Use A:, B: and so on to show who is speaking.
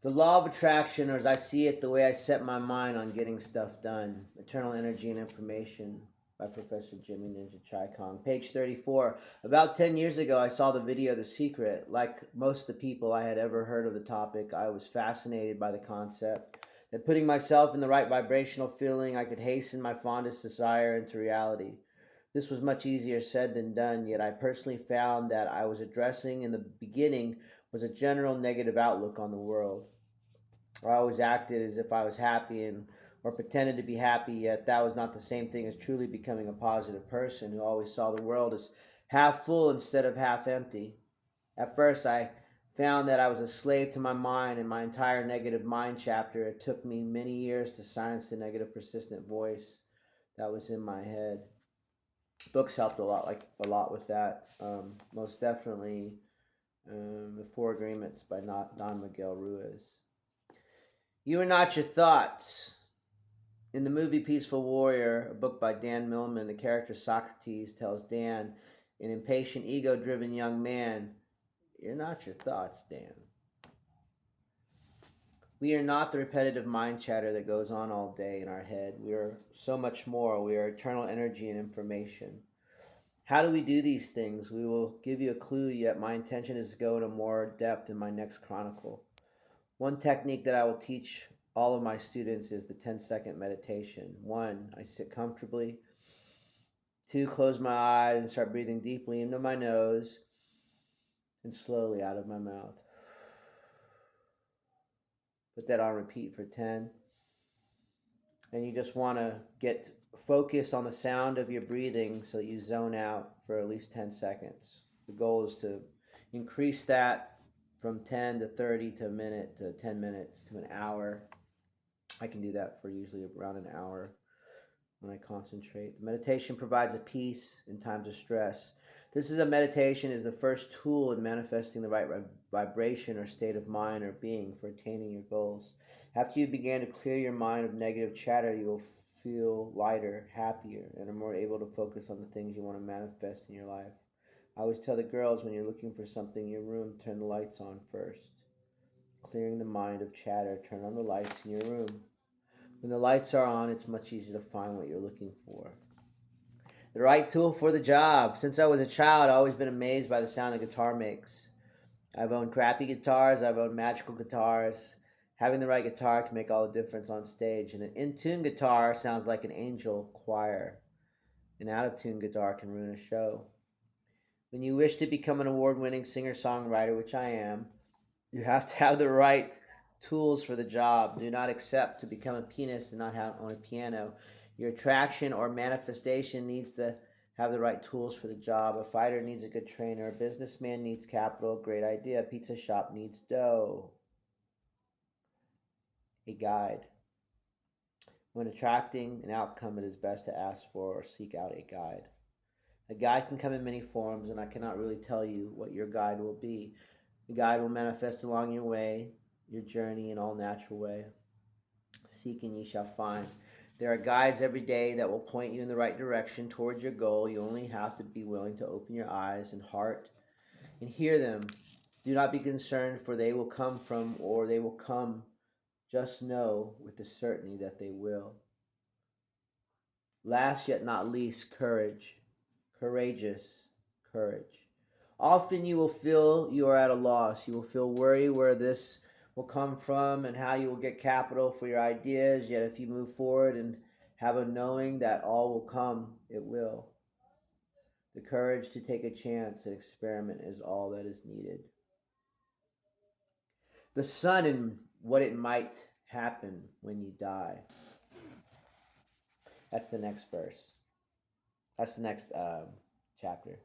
A: The law of attraction, or as I see it, the way I set my mind on getting stuff done. Eternal Energy and Information by Professor Jimmy Ninja Chaikong. Page 34. About 10 years ago, I saw the video The Secret. Like most of the people I had ever heard of the topic, I was fascinated by the concept that putting myself in the right vibrational feeling, I could hasten my fondest desire into reality. This was much easier said than done, yet I personally found that I was addressing in the beginning was a general negative outlook on the world. I always acted as if I was happy and or pretended to be happy, yet that was not the same thing as truly becoming a positive person who always saw the world as half full instead of half empty. At first, I found that I was a slave to my mind and my entire negative mind chapter. It took me many years to silence the negative, persistent voice that was in my head. Books helped a lot with that. Most definitely, The Four Agreements by Don Miguel Ruiz. You are not your thoughts. In the movie Peaceful Warrior, a book by Dan Millman, the character Socrates tells Dan, an impatient, ego driven young man, you're not your thoughts, Dan. We are not the repetitive mind chatter that goes on all day in our head. We are so much more. We are eternal energy and information. How do we do these things? We will give you a clue, yet my intention is to go into more depth in my next chronicle. One technique that I will teach all of my students is the 10-second meditation. 1, I sit comfortably. 2, close my eyes and start breathing deeply into my nose and slowly out of my mouth. Put that on repeat for 10. And you just want to get focused on the sound of your breathing so you zone out for at least 10 seconds. The goal is to increase that from 10 to 30 to a minute to 10 minutes to an hour. I can do that for usually around an hour when I concentrate. The meditation provides a peace in times of stress. This is a meditation is the first tool in manifesting the right vibration or state of mind or being for attaining your goals. After you begin to clear your mind of negative chatter, you will feel lighter, happier, and are more able to focus on the things you want to manifest in your life. I always tell the girls when you're looking for something in your room, turn the lights on first. Clearing the mind of chatter, turn on the lights in your room. When the lights are on, it's much easier to find what you're looking for. The right tool for the job. Since I was a child, I've always been amazed by the sound a guitar makes. I've owned crappy guitars, I've owned magical guitars. Having the right guitar can make all the difference on stage. And an in-tune guitar sounds like an angel choir. An out-of-tune guitar can ruin a show. When you wish to become an award-winning singer-songwriter, which I am, you have to have the right tools for the job. Do not accept to become a pianist and not own a piano. Your attraction or manifestation needs to have the right tools for the job. A fighter needs a good trainer. A businessman needs capital. Great idea. A pizza shop needs dough. A guide. When attracting an outcome, it is best to ask for or seek out a guide. A guide can come in many forms, and I cannot really tell you what your guide will be. The guide will manifest along your way, your journey in all natural way. Seek and ye shall find. There are guides every day that will point you in the right direction towards your goal. You only have to be willing to open your eyes and heart and hear them. Do not be concerned, for they will come from, or they will come. Just know with the certainty that they will. Last yet not least, courage. Courageous courage. Often you will feel you are at a loss. You will feel worry where this will come from and how you will get capital for your ideas. Yet if you move forward and have a knowing that all will come, it will. The courage to take a chance and experiment is all that is needed. The sun and what it might happen when you die. That's the next verse. That's the next chapter.